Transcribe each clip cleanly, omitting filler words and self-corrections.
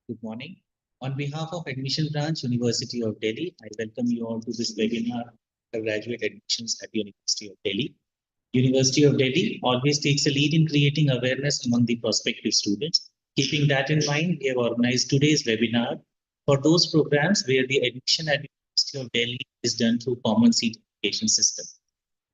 Good morning. On behalf of Admission Branch, University of Delhi, I welcome you all to this webinar for graduate admissions at University of Delhi. University of Delhi always takes a lead in creating awareness among the prospective students. Keeping that in mind, we have organized today's webinar for those programs where the admission at University of Delhi is done through common seat application system.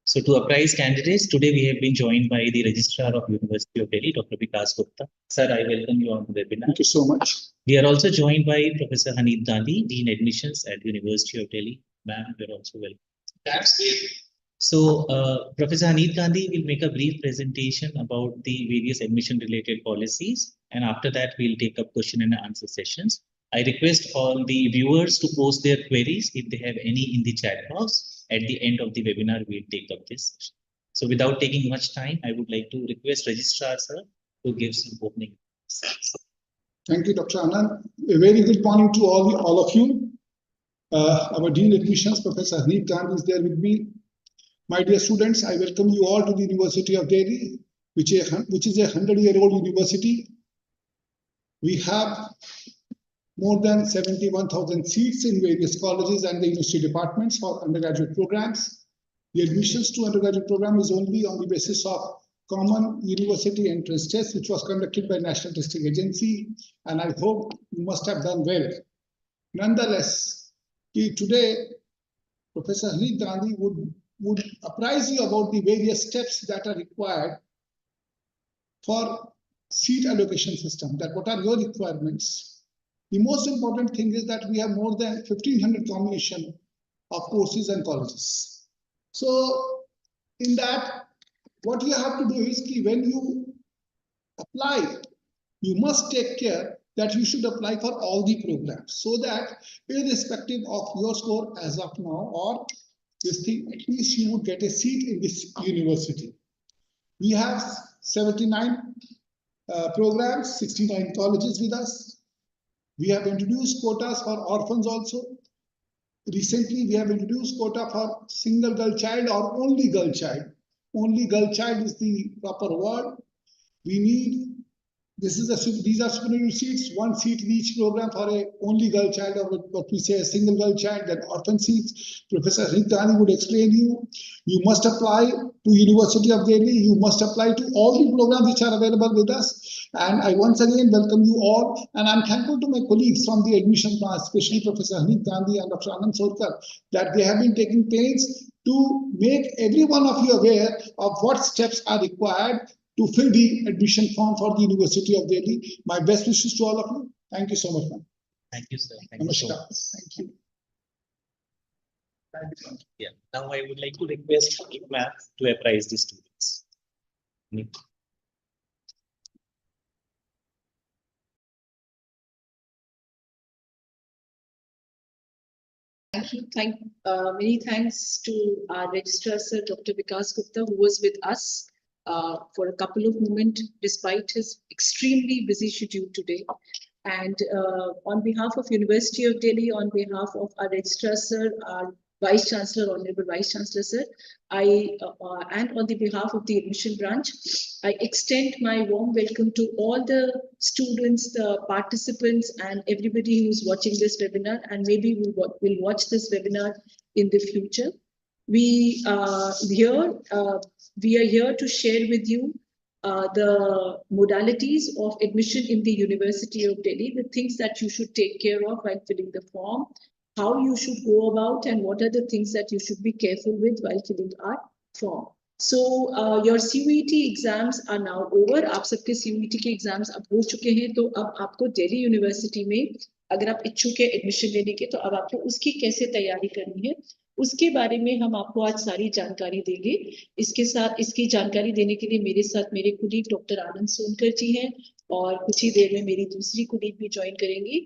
So to apprise candidates, today we have been joined by the Registrar of University of Delhi, Dr. 𝐁𝐚𝐭𝐜𝐡. Sir, I welcome you on the webinar. Thank you so much. We are also joined by Professor 𝐁𝐚𝐭𝐜𝐡 Gandhi, Dean Admissions at University of Delhi. Ma'am, you're also welcome. That's it. So Professor 𝐁𝐚𝐽𝐻𝐡 Gandhi will make a brief presentation about the various admission-related policies, and after that we'll take up question and answer sessions. I request all the viewers to post their queries if they have any in the chat box. At the end of the webinar, we'll take up this session. So without taking much time, I would like to request Registrar Sir to give some opening remarks. Thank you, Dr. Anand. A very good morning to all of you. Our Dean Admissions, Professor 𝐁𝐚𝐽𝐻𝐡 Gandhi, is there with me. My dear students, I welcome you all to the University of Delhi, which is a 100-year-old university. We have more than 71,000 seats in various colleges and the university departments for undergraduate programs. The admissions to undergraduate program is only on the basis of common university entrance test, which was conducted by National Testing Agency, and I hope you must have done well. Nonetheless, today, Professor 𝐁𝐚𝐽𝐻𝐡 Gandhi would apprise you about the various steps that are required for seat allocation system, that what are your requirements. The most important thing is that we have more than 1,500 combination of courses and colleges. So in that, what you have to do is when you apply, you must take care that you should apply for all the programs, so that irrespective of your score as of now or this thing, at least you would get a seat in this university. We have 79 programs, 69 colleges with us. We have introduced quotas for orphans also. Recently, we have introduced quota for single girl child or only girl child. Only girl child is the proper word. We need, these are supernumerary seats, one seat in each program for a only girl child, or what we say a single girl child, then orphan seats. Professor 𝐁𝐚𝐽𝐻𝐡 Gandhi would explain you. You must apply to University of Delhi. You must apply to all the programs which are available with us. And I once again welcome you all. And I'm thankful to my colleagues from the admission class, especially Professor 𝐁𝐚𝐽𝐻𝐡 Gandhi and Dr. Anand Sorkar, that they have been taking pains to make every one of you aware of what steps are required to fill the admission form for the University of Delhi. My best wishes to all of you. Thank you so much, ma'am. Thank you, sir. Thank you so much. Thank you. Yeah. Now I would like to request ma'am to apprise the students. Thank you. Many thanks to our Registrar Sir, Dr. Vikas Gupta, who was with us for a couple of moments, despite his extremely busy schedule today. And on behalf of University of Delhi, on behalf of our Registrar Sir, our Vice Chancellor, Honorable Vice Chancellor Sir, and on the behalf of the Admission Branch, I extend my warm welcome to all the students, the participants, and everybody who's watching this webinar, and maybe will watch this webinar in the future. We are here to share with you the modalities of admission in the University of Delhi, the things that you should take care of while filling the form, how you should go about, and what are the things that you should be careful with while filling our form. So your CUET exams are now over. आप सबके CUET के exams अब हो चुके हैं, तो अब आपको दिल्ली यूनिवर्सिटी में अगर आप इच्छुक है एडमिशन लेने के, तो अब आपको उसकी कैसे तैयारी करनी है, उसके बारे में हम आपको आज सारी जानकारी देंगे। इसके साथ इसकी जानकारी देने के लिए मेरे साथ मेरे कुलीग डॉक्टर आनंद सोनकर जी हैं, और कुछ ही देर में मेरी दूसरी कुलीग भी ज्वाइन करेंगी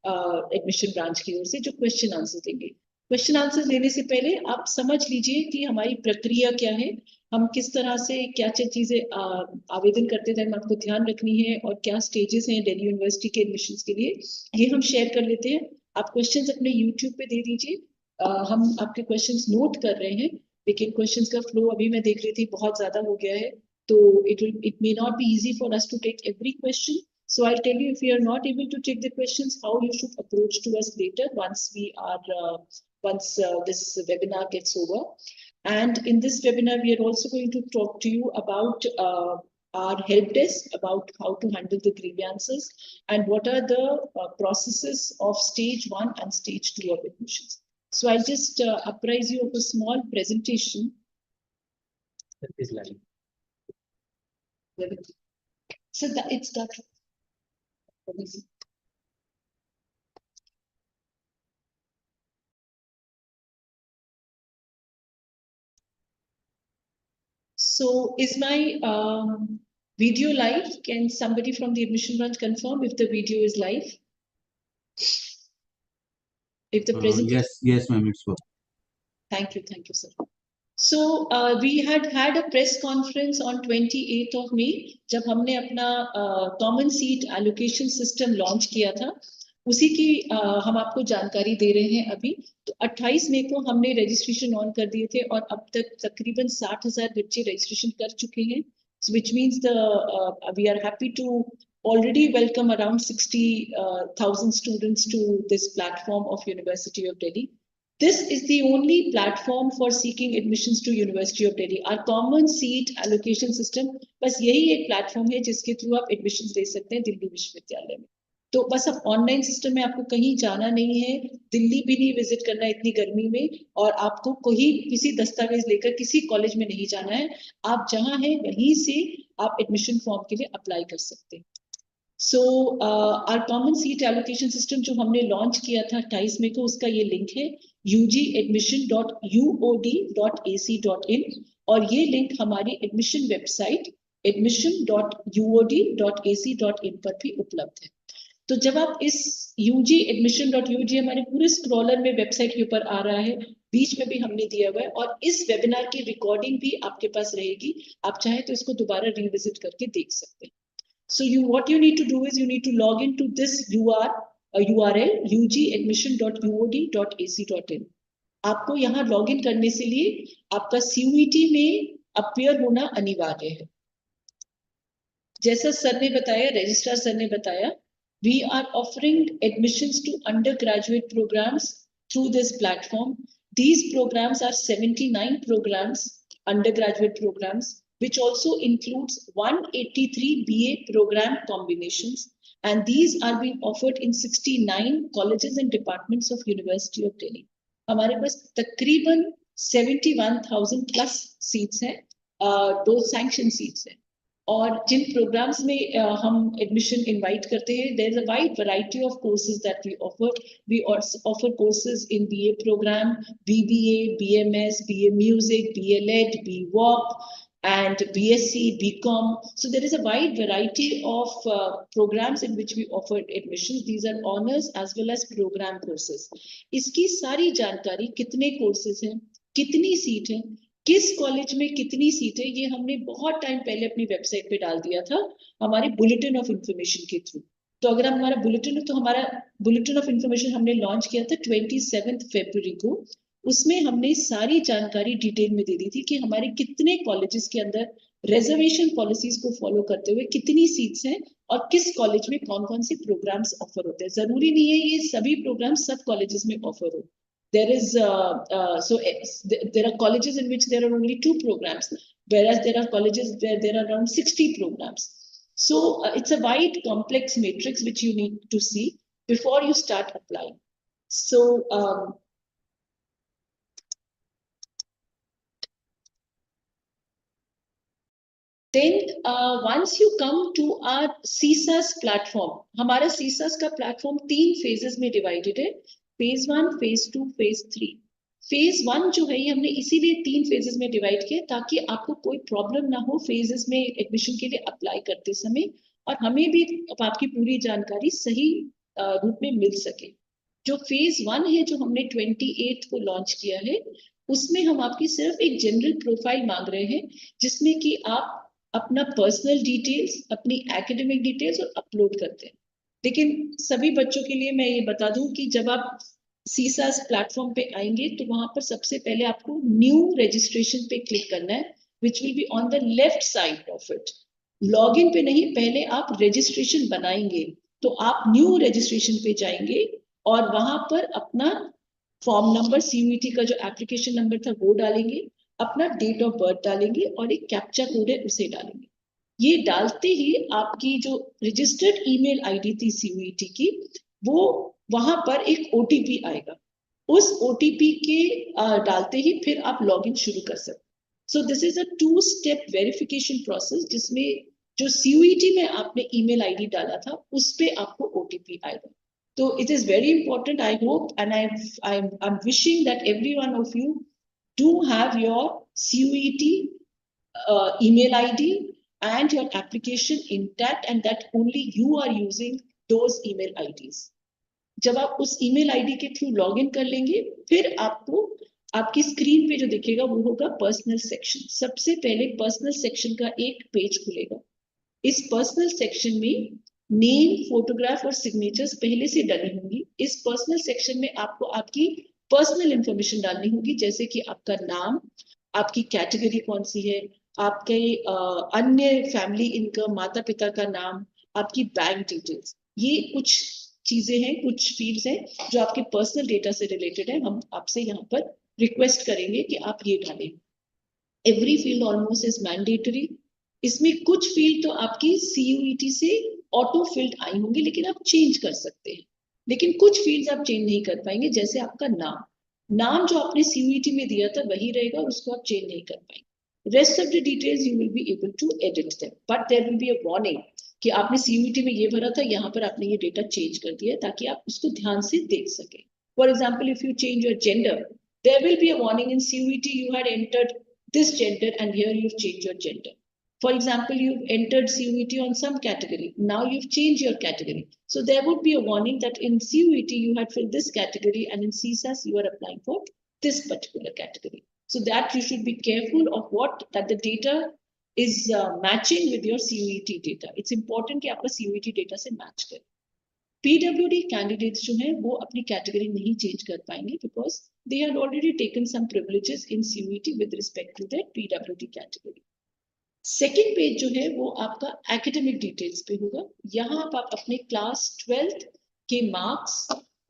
एडमिशन ब्रांच की ओर से, जो क्वेश्चन आंसर देंगे। क्वेश्चन आंसर देने से पहले आप समझ लीजिए कि हमारी प्रक्रिया क्या है, हम किस तरह से क्या चीजें आवेदन करते टाइम आपको ध्यान रखनी है, और क्या स्टेजेस हैं दिल्ली यूनिवर्सिटी के एडमिशंस के लिए, ये हम शेयर कर लेते हैं। आप क्वेश्चंस अपने यूट्यूब पे दे दीजिए, हम आपके क्वेश्चंस नोट कर रहे हैं, लेकिन क्वेश्चंस का फ्लो अभी मैं देख रही थी बहुत ज्यादा हो गया है, तो it may not be easy for us to take every question. So I'll tell you, if you are not able to take the questions, how you should approach to us later once we are this webinar gets over. And in this webinar, we are also going to talk to you about our help desk, about how to handle the grievances and what are the processes of stage 1 and stage 2 of admissions. So I'll just apprise you of a small presentation. That is live. So it's that. So is my video live? Can somebody from the admission branch confirm if the video is live? If the presentation. Yes, ma'am, it's work. Thank you, sir. So we had a press conference on 28th of May, जब हमने अपना common seat allocation system launch किया था, उसी की हम आपको जानकारी दे रहे हैं अभी. तो 28 मई को हमने registration on कर दिए थे और अब तक तकरीबन 60,000 बच्चे registration कर चुके हैं. So which means we are happy to already welcome around 60,000 students to this platform of University of Delhi. This is the only platform for seeking admissions to University of Delhi. Our common seat allocation system, बस यही एक platform है जिसके through आप admissions ले सकते हैं दिल्ली विश्वविद्यालय में. तो बस अब ऑनलाइन सिस्टम में आपको कहीं जाना नहीं है, दिल्ली भी नहीं विजिट करना है इतनी गर्मी में, और आपको कोई किसी दस्तावेज लेकर किसी कॉलेज में नहीं जाना है. आप जहां हैं वहीं से आप एडमिशन फॉर्म के लिए अप्लाई कर सकते हैं. So our common seat allocation system जो हमने लॉन्च किया था 28 मई को, उसका ये लिंक है ugadmission.uod.ac.in, और ये लिंक हमारी एडमिशन वेबसाइट admission.uod.ac.in पर भी उपलब्ध है. तो जब आप इस admission.ug हमारे पूरे स्क्रॉलर में वेबसाइट के ऊपर आ रहा है, बीच में भी हमने दिया हुआ है, और इस वेबिनार की रिकॉर्डिंग भी आपके पास रहेगी. आप चाहे तो इसको दोबारा रिविजिट करके देख सकते हैं. So what you need to do is you need to log into this URL ugadmission.uod.ac.in. आपको यहाँ लॉगिन करने से लिए आपका CUET में अपीयर होना अनिवार्य है. जैसा सर ने बताया, रजिस्ट्रार सर ने बताया, we are offering admissions to undergraduate programs through this platform. These programs are 79 programs, undergraduate programs, which also includes 183 BA program combinations, and these are being offered in 69 colleges and departments of University of Delhi. हमारे पास तकरीबन 71,000 plus seats हैं, दो sanction seats हैं, और जिन programs में हम admission invite करते हैं, there is a wide variety of courses that we offer. We also offer courses in BA program, BBA, BMS, BA Music, BA Led, BWalk, and BSc, BCom. So there is a wide variety of programs in which we offer admissions. These are honors as well as program courses. इसकी सारी जानकारी, कितने courses हैं, कितनी seat है, किस college में कितनी सीट है, ये हमने बहुत टाइम पहले अपनी वेबसाइट पे डाल दिया था हमारे बुलेटिन ऑफ इंफॉर्मेशन के थ्रू. तो अगर हमारा बुलेटिन है, तो हमारा बुलेटिन ऑफ इंफॉर्मेशन हमने लॉन्च किया था 27 फरवरी को. उसमें हमने सारी जानकारी डिटेल में दे दी थी कि हमारे कितने कॉलेजेस के अंदर रिजर्वेशन पॉलिसीज को फॉलो करते हुए कितनी सीट्स हैं और किस कॉलेज में कौन कौन से प्रोग्राम्स ऑफर होते हैं. जरूरी नहीं है ये सभी प्रोग्राम्स सब कॉलेजेस में ऑफर हो. There are colleges in which there are only 2 programs, whereas there are colleges where there are around 60 programs. So it's a wide complex matrix which you need to see before you start applying. So then once you come to our CSAS platform, हमारा CSAS का platform 3 phases में divided है. Phase 1, Phase 2, Phase 3. Phase 1 जो है ये हमने इसीलिए 3 phases में डिवाइड किया ताकि आपको कोई प्रॉब्लम ना हो phases में एडमिशन के लिए अप्लाई करते समय, और हमें भी आपकी पूरी जानकारी सही रूप में मिल सके. जो Phase 1 है जो हमने 28 को लॉन्च किया है, उसमें हम आपकी सिर्फ एक जनरल प्रोफाइल मांग रहे हैं जिसमें कि आप अपना पर्सनल डिटेल्स, अपनी एकेडमिक डिटेल्स और अपलोड करते हैं. लेकिन सभी बच्चों के लिए मैं ये बता दूं कि जब आप CSAS प्लेटफॉर्म पे आएंगे तो वहां पर सबसे पहले आपको न्यू रजिस्ट्रेशन पे क्लिक करना है, which will be on the left side of it. Login पे नहीं, पहले आप रजिस्ट्रेशन बनाएंगे तो आप न्यू रजिस्ट्रेशन पे जाएंगे और वहां पर अपना फॉर्म नंबर CUET का जो एप्लीकेशन नंबर था वो डालेंगे, अपना डेट ऑफ बर्थ डालेंगे और एक कैप्चा कोड है उसे डालेंगे। ये डालते ही आपकी जो रजिस्टर्ड ईमेल आईडी थी CUET की, वो वहां पर एक OTP आएगा। उस OTP के डालते ही फिर आप लॉगिन शुरू कर सकते। So this is a two step verification process जिसमें जो CUET में आपने ईमेल आईडी डाला था उस पे आपको OTP आएगा। तो it is very important. I hope and I'm wishing that every one of you do have your CUET email ID and your application intact, and that only you are using those email IDs. जब आप उस email ID के through login कर लेंगे, फिर आपको आपकी screen पे जो दिखेगा वो होगा पर्सनल सेक्शन। सबसे पहले पर्सनल सेक्शन का एक पेज खुलेगा। इस पर्सनल सेक्शन में नेम, फोटोग्राफ और सिग्नेचर्स पहले से डली होंगी। इस पर्सनल सेक्शन में आपको आपकी पर्सनल इंफॉर्मेशन डालनी होगी, जैसे कि आपका नाम, आपकी कैटेगरी कौन सी है, आपके अन्य फैमिली इनकम, माता पिता का नाम, आपकी बैंक डिटेल्स। ये कुछ चीजें हैं, कुछ फील्ड्स हैं जो आपके पर्सनल डेटा से रिलेटेड है। हम आपसे यहाँ पर रिक्वेस्ट करेंगे कि आप ये डालें। Every field almost is mandatory. इसमें कुछ फील्ड तो आपकी CUET से ऑटो फिल्ड आई होंगी, लेकिन आप चेंज कर सकते हैं। लेकिन कुछ फील्ड्स आप चेंज नहीं कर पाएंगे, जैसे आपका नाम जो आपने CUET में दिया था वही रहेगा, उसको आप चेंज नहीं कर पाएंगे। Rest of the details you will be able to edit them, but there will be a warning कि आपने CUET में ये भरा था, यहाँ पर आपने ये डेटा चेंज कर दिया, ताकि आप उसको ध्यान से देख सकें। For example, if you change your gender, there will be a warning in CUET you had entered this gender and here you've changed your gender. For example, you've entered CUET on some category, now you've changed your category. So there would be a warning that in CUET you had filled this category and in CSAS you are applying for this particular category. So that you should be careful of that the data is matching with your CUET data. It's important कि आपका CUET data से match करे। PWD candidates जो हैं वो अपनी category नहीं change कर पाएंगे because they had already taken some privileges in CUET with respect to their PWD category. Second page जो है वो आपका एकेडमिक डिटेल्स पे होगा। यहाँ आप अपने क्लास 12th के मार्क्स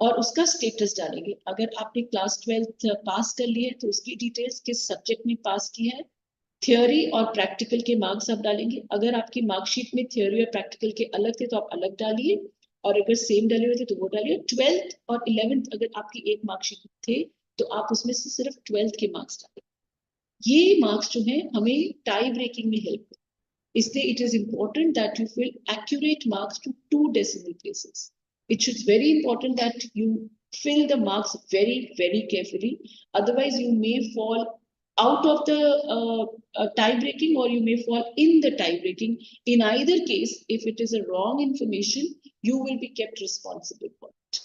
और उसका स्टेटस डालेंगे। अगर आपने क्लास 12th पास कर ली है तो उसकी डिटेल्स, किस सब्जेक्ट में पास की है, थियोरी और प्रैक्टिकल के मार्क्स आप डालेंगे। अगर आपकी मार्कशीट में थियोरी और प्रैक्टिकल के अलग थे तो आप अलग डालिए, और अगर सेम डाले हुए थे तो वो डालिए। 12th और 11th अगर आपकी एक मार्कशीट थे तो आप उसमें से सिर्फ 12th के मार्क्स डालें। ये मार्क्स जो है हमें टाई ब्रेकिंग में हेल्प करें, इसलिए it is important that you fill accurate marks to 2 decimal places. It is very important that you fill the marks very, very carefully. Otherwise, you may fall out of the tie breaking, or you may fall in the tie breaking. In either case, if it is a wrong information, you will be kept responsible for it.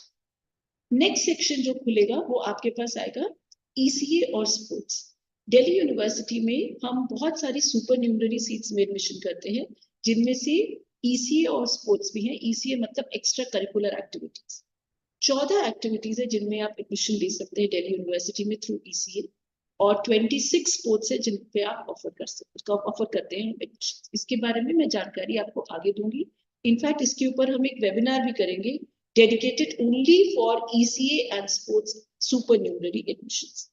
Next section जो खुलेगा वो आपके पास आएगा ECA और sports. Delhi university में हम बहुत सारी सुपर न्यूमररी सीट्स में एडमिशन करते हैं, जिनमें से ECA और स्पोर्ट्स भी हैं। ECA मतलब एक्स्ट्रा करिकुलर एक्टिविटीज। 14 एक्टिविटीज है जिनमें आप एडमिशन ले सकते हैं दिल्ली यूनिवर्सिटी में थ्रू ECA, और 26 स्पोर्ट्स है जिन पे आप ऑफर करते हैं एडमिशन। इसके बारे में मैं जानकारी आपको आगे दूंगी। इनफैक्ट इसके ऊपर हम एक वेबिनार भी करेंगे dedicated only for ECA and sports super numerary admissions.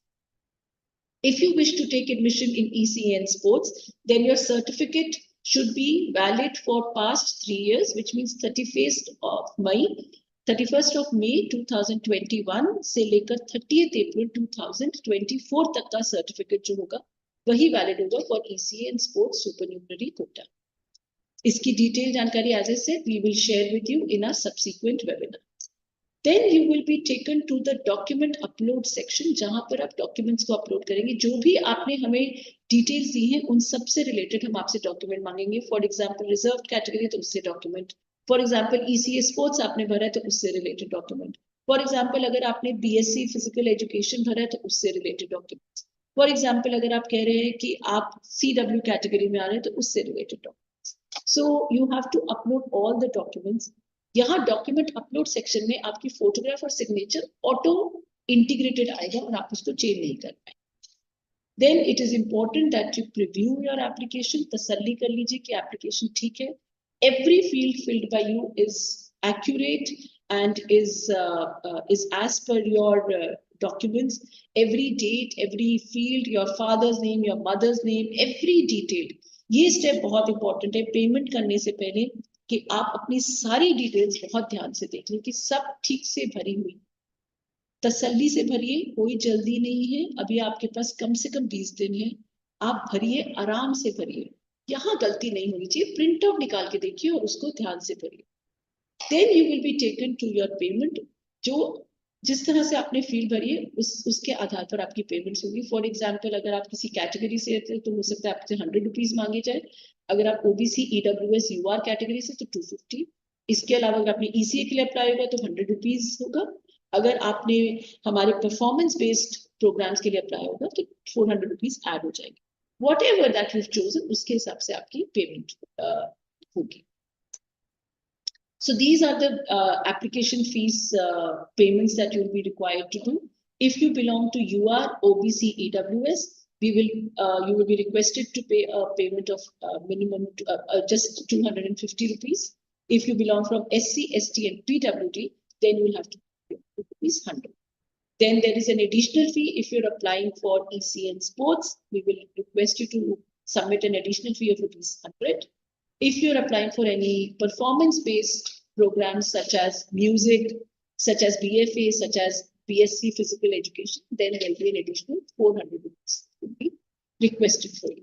If you wish to take admission in ECA and sports, then your certificate should be valid for past 3 years, which means 31st of May 2021 से लेकर 30th April 2024 तक का certificate जो होगा वही valid होगा for ECA and sports supernumerary quota. इसकी detail जानकारी as I said we will share with you in our subsequent webinar. Then you will be taken to the document upload section, जहां पर आप documents को upload करेंगे। जो भी आपने हमें डिटेल्स दी हैं उन सब से रिलेटेड हम आपसे डॉक्यूमेंट मांगेंगे। फॉर एग्जांपल रिजर्व कैटेगरी तो उससे document, for example ECA sports आपने भरा है तो उससे रिलेटेड डॉक्यूमेंट, फॉर एग्जांपल अगर आपने BSc फिजिकल एजुकेशन भरा है तो उससे रिलेटेड डॉक्यूमेंट्स, फॉर एग्जांपल अगर आप कह रहे हैं कि आप CW कैटेगरी में आ रहे हैं तो उससे related documents. So you have to upload all the documents. यहाँ डॉक्यूमेंट अपलोड सेक्शन में आपकी फोटोग्राफ और सिग्नेचर ऑटो इंटीग्रेटेड आएगा और आप उसको चेंज नहीं कर पाएंगे। Then it is important that you preview your application. तसल्ली कर लीजिए कि application ठीक है. Every field filled by you is accurate and is as per your documents. Every date, every field, your father's name, your mother's name, every detail. ये step बहुत important है. Payment करने से पहले कि आप अपनी सारी details बहुत ध्यान से देख लें कि सब ठीक से भरी हुई. तसल्ली से भरिए, कोई जल्दी नहीं है. अभी आपके पास कम से कम 20 दिन है. आप भरिए, आराम से भरिए. यहाँ गलती नहीं होनी चाहिए. प्रिंट आउट निकाल के देखिए और उसको ध्यान से भरिए. Then you will be taken to your payment. जो जिस तरह से आपने फील्ड भरी है उसके आधार पर आपकी पेमेंट्स होगी. फॉर एग्जाम्पल अगर आप किसी कैटेगरी से हैं तो हो सकता है आपसे 100 रुपीज मांगे जाए. अगर आप ओबीसी ईडब्ल्यूएस यूआर कैटेगरी से तो 250. इसके अलावा अगर आपने ईसीए के लिए अप्लाई होगा तो 100 रुपीज होगा. अगर आपने हमारे परफॉर्मेंस बेस्ड प्रोग्राम्स के लिए अप्लाई होगा तो 400 रुपीज ऐड हो जाएगी. What ever that you chosen उसके हिसाब से आपकी पेमेंट होगी. So these are the application fees payments that you will be required to do. If you belong to UR, OBC, EWS, you will be requested to pay a payment of minimum just 250 rupees. If you belong from SC, ST, and PWD, then you will have to pay rupees 100. Then there is an additional fee if you're applying for EC and sports. We will request you to submit an additional fee of rupees 100. If you're applying for any performance-based programs such as music, such as BFA, such as BSc Physical Education, then there will be an additional 400 rupees to be requested for you.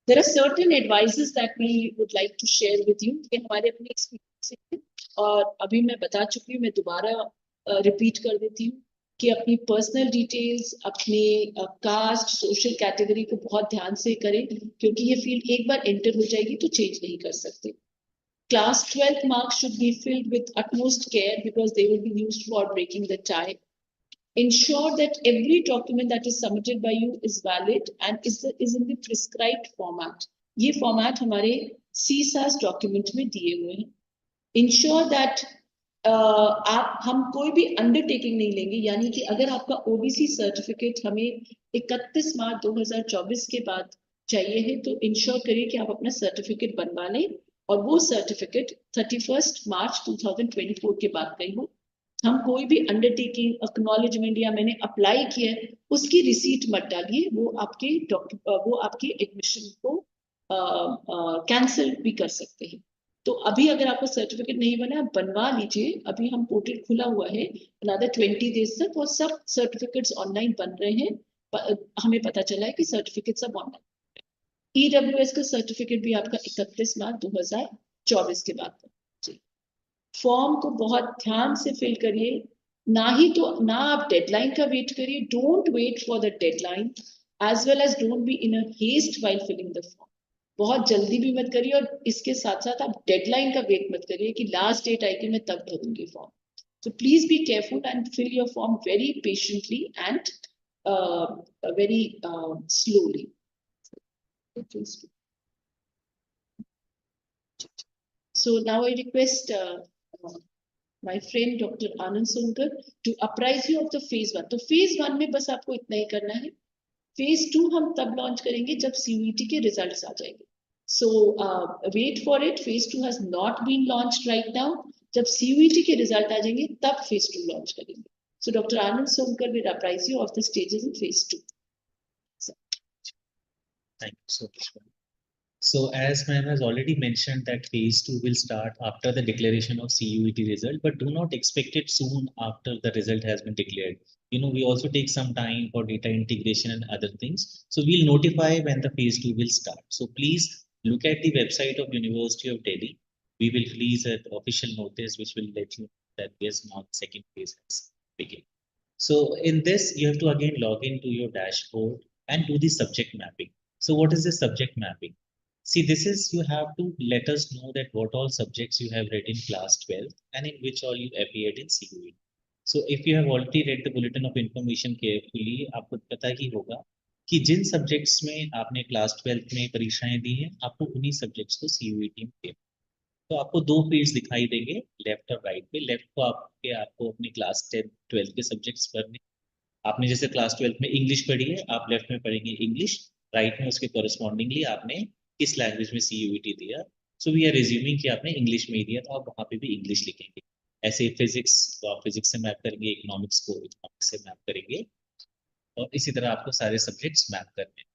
There are certain advices that we would like to share with you. कि हमारे अपने experience हैं और अभी मैं बता चुकी हूँ, मैं दोबारा repeat कर देती हूँ कि अपनी पर्सनल डिटेल्स, अपने कास्ट, सोशल कैटेगरी को बहुत ध्यान से करें क्योंकि ये फील्ड एक बार एंटर हो जाएगी तो चेंज नहीं कर सकते. Class 12 marks should be filled with utmost care because they will be used for breaking the tie. Ensure that every document that is submitted by you is valid and is in the prescribed format. ये format हमारे CSAS document में दिए हुए हैं. Ensure that हम कोई भी undertaking नहीं लेंगे. यानी कि अगर आपका ओबीसी सर्टिफिकेट हमें 31 मार्च 2024 के बाद चाहिए है तो इंश्योर करिए कि आप अपना सर्टिफिकेट बनवा लें और वो सर्टिफिकेट 31 मार्च 2024 के बाद का ही हो. हम कोई भी अंडरटेकिंग, एक्नॉलेजमेंट या मैंने अप्लाई किया है उसकी रिसीट मत डालिए. वो आपके एडमिशन को कैंसिल भी कर सकते हैं. तो अभी अगर आपको सर्टिफिकेट नहीं बना आप बनवा लीजिए. अभी हम पोर्टल खुला हुआ है another 20 days तक और सब सर्टिफिकेट्स ऑनलाइन बन रहे हैं. हमें पता चला है कि सर्टिफिकेट सब ऑनलाइन. ईडब्ल्यूएस का सर्टिफिकेट भी आपका 31 मार्च 2024 के बाद. फॉर्म को बहुत ध्यान से फिल करिए. ना आप डेडलाइन का वेट करिए. Don't wait for the deadline as well as don't be in a haste while filling the form. बहुत जल्दी भी मत करिए और इसके साथ साथ आप डेडलाइन का वेट मत करिए कि लास्ट डेट आएगी मैं तब भरूंगी form. So please be careful and fill your form very patiently and very slowly. So now I request my friend Dr. Anand Sonkar to apprise you of the phase 1. तो phase 1 में बस आपको इतना ही करना है. phase 2 हम तब launch करेंगे जब CUET के रिजल्ट्स आ जाएंगे. So wait for it. phase 2 has not been launched right now. जब CUET के रिजल्ट आ जाएंगे तब phase 2 लॉन्च करेंगे. So Dr. Anand Sonkar will apprise you of the stages in phase 2. Thank you so much. So as ma'am has already mentioned that phase 2 will start after the declaration of CUET result, but do not expect it soon after the result has been declared. We also take some time for data integration and other things. So we'll notify when the phase 2 will start. So please look at the website of University of Delhi. We will release an official notice which will let you know that yes, now the second phase has begun. So in this, you have to again log into your dashboard and do the subject mapping. So what is the subject mapping? See, this is you have to let us know that what all subjects you have read in class 12 and in which all you appeared in CUET. So if you have already read the bulletin of information carefully, आपको पता ही होगा कि जिन subjects में आपने class 12 में परीक्षाएं दी हैं आपको उन्हीं सब्जेक्ट्स को CUET में देना. तो आपको दो फील्ड्स दिखाई देंगे लेफ्ट और राइट पे. लेफ्ट को आपको अपने क्लास 10 12 के सब्जेक्ट्स भरने आपने जैसे क्लास 12 में इंग्लिश पढ़ी है, आप लेफ्ट में पढ़ेंगे इंग्लिश, राइट में उसके कॉरेस्पॉन्डिंगली आपने किस लैंग्वेज में CUET दिया, सो वी आर रिज्यूमिंग कि आपने इंग्लिश में ही दिया, तो आप वहाँ पे भी इंग्लिश लिखेंगे। ऐसे फिजिक्स तो आप फिजिक्स से मैप करेंगे, इकोनॉमिक्स को इकोनॉमिक्स से मैप करेंगे, और इसी तरह आपको सारे सब्जेक्ट्स मैप करने हैं।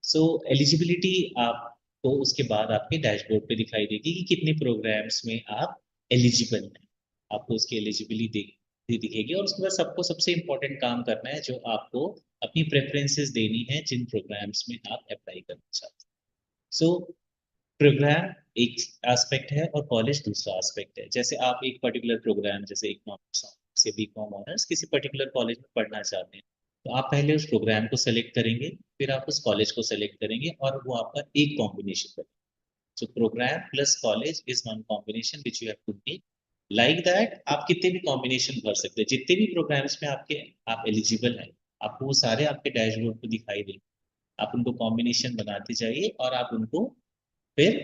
सो एलिजिबिलिटी आपको उसके बाद आपके डैशबोर्ड पे दिखाई देगी कि कितने प्रोग्राम्स में आप एलिजिबल हैं, आपको उसकी एलिजिबिलिटी दिखेगी। और उसके बाद सबको सबसे इम्पोर्टेंट काम करना है, जो आपको अपनी प्रेफरेंसेस देनी है जिन प्रोग्राम्स में आप अप्लाई करना चाहते हैं। सो प्रोग्राम एक एस्पेक्ट है और कॉलेज दूसरा एस्पेक्ट है। जैसे आप एक पर्टिकुलर प्रोग्राम जैसे इकोनॉमिक्स से BCom ऑनर्स किसी पर्टिकुलर कॉलेज में पढ़ना चाहते हैं, तो आप पहले उस प्रोग्राम को सेलेक्ट करेंगे, फिर आप उस कॉलेज को सेलेक्ट करेंगे, और वो आपका एक कॉम्बिनेशन बनेगा। So programme plus college is one combination which you have to make. Like that आप कितने भी कॉम्बिनेशन भर सकते हैं, जितने भी प्रोग्राम्स में आप एलिजिबल हैं, आपको वो सारे आपके डैशबोर्ड पे दिखाई देंगे। आप उनको कॉम्बिनेशन बनाते जाइए और आप उनको फिर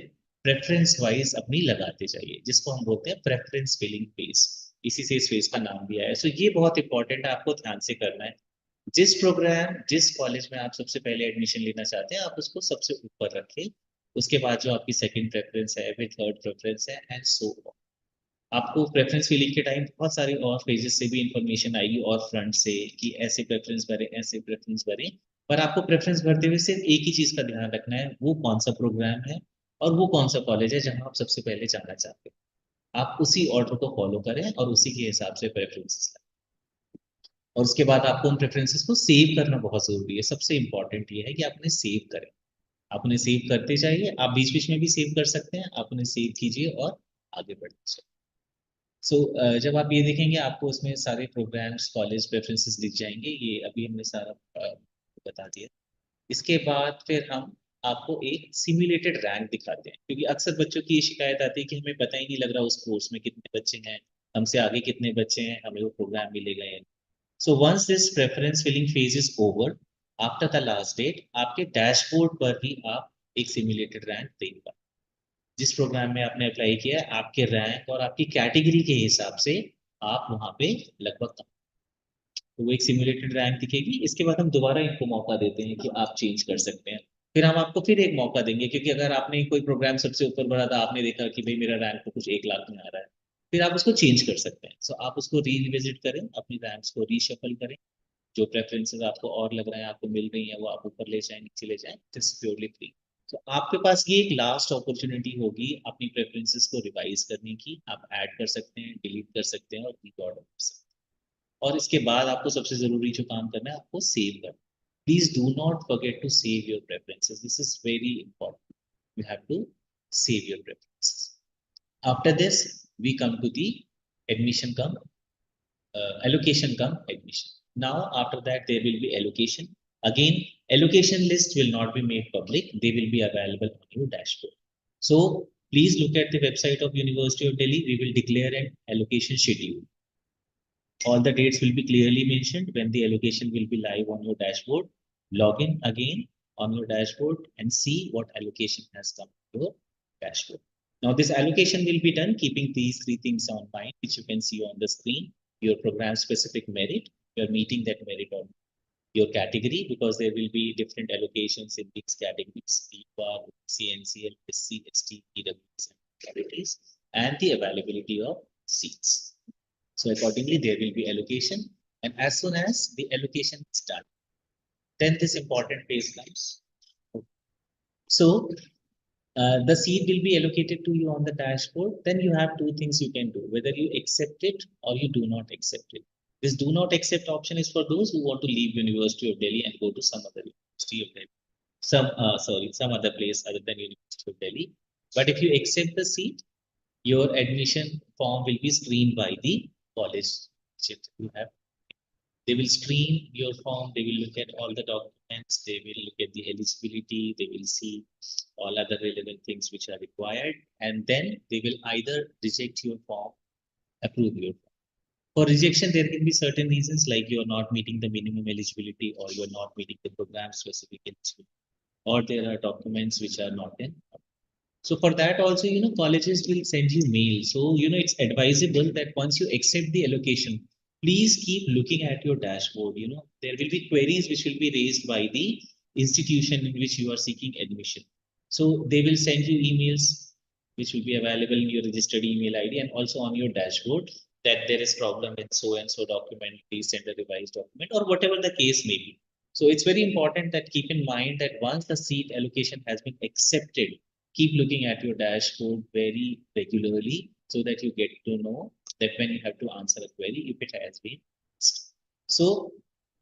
प्रेफरेंस वाइज अपनी लगाते जाइए, जिसको हम बोलते हैं प्रेफरेंस फिलिंग फेज। इसी से इस फेज का नाम भी आया है। सो ये बहुत इंपॉर्टेंट है, आपको ध्यान से करना है। जिस प्रोग्राम जिस कॉलेज में आप सबसे पहले एडमिशन लेना चाहते हैं, आप उसको सबसे ऊपर रखें। उसके बाद जो आपकी सेकंड प्रेफरेंस है, फिर थर्ड प्रेफरेंस है, एंड सो ऑन। आपको प्रेफरेंस फिलिंग के टाइम बहुत सारी और पेजेस से भी इंफॉर्मेशन आएगी, और फ्रंट से कि ऐसे प्रेफरेंस भरें, ऐसे प्रेफरेंस भरें। पर आपको प्रेफरेंस भरते हुए सिर्फ एक ही चीज का ध्यान रखना है, वो कौन सा प्रोग्राम है और वो कौन सा कॉलेज है जहां आप सबसे पहले जाना चाहते हैं। आप उसी ऑर्डर को फॉलो करें और उसी के हिसाब से प्रेफरेंसेस लगाएं। और उसके बाद आपको उन प्रेफरेंसेस को सेव करना बहुत जरूरी है। सबसे इंपॉर्टेंट ये है कि आप उन्हें सेव करें। आप उन्हें सेव करते जाइए, आप बीच बीच में भी सेव कर सकते हैं, आप उन्हें सेव कीजिए और आगे बढ़ते जाइए। सो जब आप ये देखेंगे, आपको उसमें सारे प्रोग्राम्स कॉलेज प्रेफरेंसेस दिख जाएंगे। ये अभी हमने सारा बता दिया। इसके बाद फिर हम आपको एक सिम्युलेटेड रैंक दिखाते हैं, क्योंकि अक्सर बच्चों की ये शिकायत आती है कि हमें पता ही नहीं लग रहा उस कोर्स में कितने बच्चे हैं, हमसे आगे कितने बच्चे हैं, हमें वो प्रोग्राम मिलेगा या नहीं। So once this preference filling phase is over, after the last date, आपके डैशबोर्ड पर ही आप एक सिम्युलेटेड रैंक देख पाए। जिस प्रोग्राम में आपने अप्लाई किया है, आपके रैंक और आपकी कैटेगरी के हिसाब से आप वहां पे लगभग, तो वो एक सिमुलेटेड रैंक दिखेगी। इसके बाद हम दोबारा इनको मौका देते हैं कि आप चेंज कर सकते हैं। फिर हम आपको फिर एक मौका देंगे, क्योंकि अगर आपने कोई प्रोग्राम सबसे ऊपर बढ़ा था, आपने देखा कि भाई मेरा रैंक तो कुछ 1 लाख में आ रहा है, फिर आप उसको चेंज कर सकते हैं। सो आप उसको रीविजिट करें, अपनी रैंक्स को रीशफल करें, जो प्रेफरेंसेस आपको और लग रहा है आपको मिल रही है, वो आप ऊपर ले जाएं, नीचे ले जाएं, इट्स प्योरली फ्री। तो आपके पास ये एक लास्ट अपॉर्चुनिटी होगी अपनी प्रेफरेंसेस को रिवाइज करने की। आप ऐड कर सकते हैं, डिलीट कर सकते हैं और रीऑर्डर कर सकते हैं। और इसके बाद आपको सबसे जरूरी जो काम करना है, आपको सेव करना। Please do not forget to save your preferences, this is very important. You have to save your preferences. After this we come to the admission come allocation come admission. Now after that there will be allocation. Again, allocation list will not be made public, they will be available on your dashboard. So please look at the website of University of Delhi. We will declare an allocation schedule. All the dates will be clearly mentioned when the allocation will be live on your dashboard. Log in again on your dashboard and see what allocation has come to your dashboard. Now this allocation will be done keeping these 3 things on mind, which you can see on the screen. Your program specific merit, you're meeting that merit on your category, because there will be different allocations in these categories: BPAR, CNCL, SC, ST, EWs, and categories, and the availability of seats. So accordingly, there will be allocation, and as soon as the allocation is done, then this important phase comes. So the seat will be allocated to you on the dashboard. Then you have 2 things you can do, whether you accept it or you do not accept it. This do not accept option is for those who want to leave University of Delhi and go to some other University of Delhi, some other place other than University of Delhi. But if you accept the seat, your admission form will be screened by the college you have. They will screen your form, they will look at all the documents, they will look at the eligibility, they will see all other relevant things which are required, and then they will either reject your form, approve your form. For rejection, there can be certain reasons, like you are not meeting the minimum eligibility, or you are not meeting the program specific eligibility, or there are documents which are not in. So for that also, colleges will send you mail. So, it's advisable that once you accept the allocation, please keep looking at your dashboard. There will be queries which will be raised by the institution in which you are seeking admission. So they will send you emails which will be available in your registered email ID and also on your dashboard that there is problem with so and so document, please send a revised document or whatever the case may be. So it's very important that keep in mind that once the seat allocation has been accepted, keep looking at your dashboard very regularly so that you get to know that when you have to answer a query, if it has been asked. So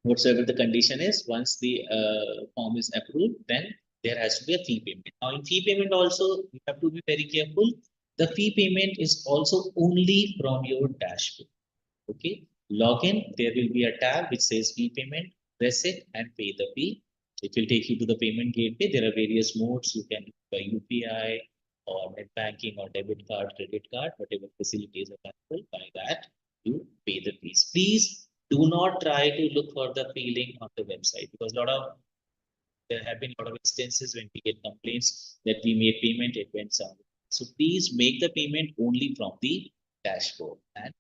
whatsoever the condition is, once the form is approved, then there has to be a fee payment. Now in fee payment also, you have to be very careful. The fee payment is also only from your dashboard. Okay, login, there will be a tab which says fee payment, press it and pay the fee. It will take you to the payment gateway. There are various modes. You can buy UPI or net banking or debit card, credit card, whatever facility is available. By that, you pay the fees. Please do not try to look for the fee link on the website because there have been a lot of instances when we get complaints that we made payment, it went somewhere. So please make the payment only from the dashboard. And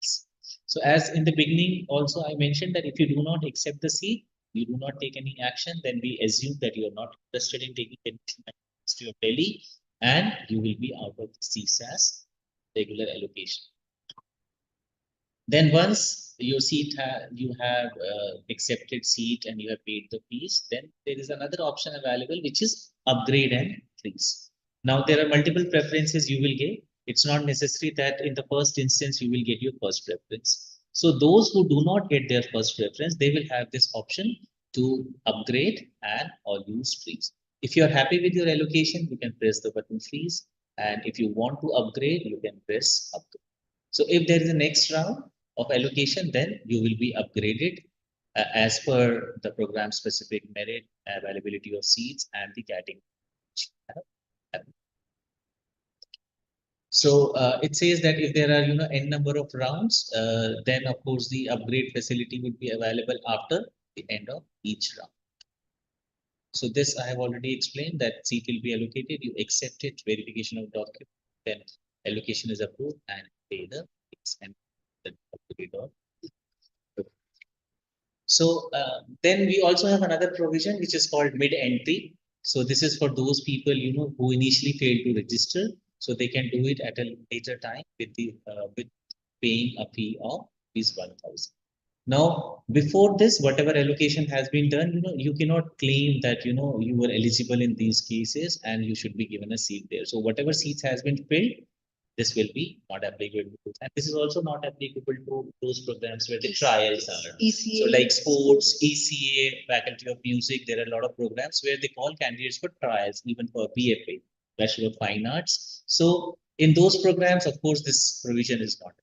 so as in the beginning, also I mentioned that if you do not accept the seat, you do not take any action, then we assume that you are not interested in taking admission at the University of Delhi and you will be out of the CSAS regular allocation. Then once your seat you have accepted seat and you have paid the fees, then there is another option available which is upgrade and freeze. Now there are multiple preferences you will get. It's not necessary that in the first instance you will get your first preference. So those who do not get their first preference, they will have this option to upgrade and or use freeze. If you are happy with your allocation, you can press the button freeze. And if you want to upgrade, you can press upgrade. So if there is a next round of allocation, then you will be upgraded as per the program specific merit, availability of seats and the category. So it says that if there are n number of rounds, then of course the upgrade facility would be available after the end of each round. So this I have already explained that seat will be allocated. You accept it, verification of document, then allocation is approved and pay the fees and then upgrade or. So then we also have another provision which is called mid-entry. So this is for those people who initially failed to register, so they can do it at a later time with the with paying a fee of Rs 1,000. Now before this, whatever allocation has been done, you cannot claim that you were eligible in these cases and you should be given a seat there. So whatever seats has been filled, this will be not applicable to, and this is also not applicable to those programs where the trials are. ECA. So like sports, ECA, Faculty of Music, there are a lot of programs where they call candidates for trials, even for BFA, Bachelor of Fine Arts. So in those programs, of course, this provision is not.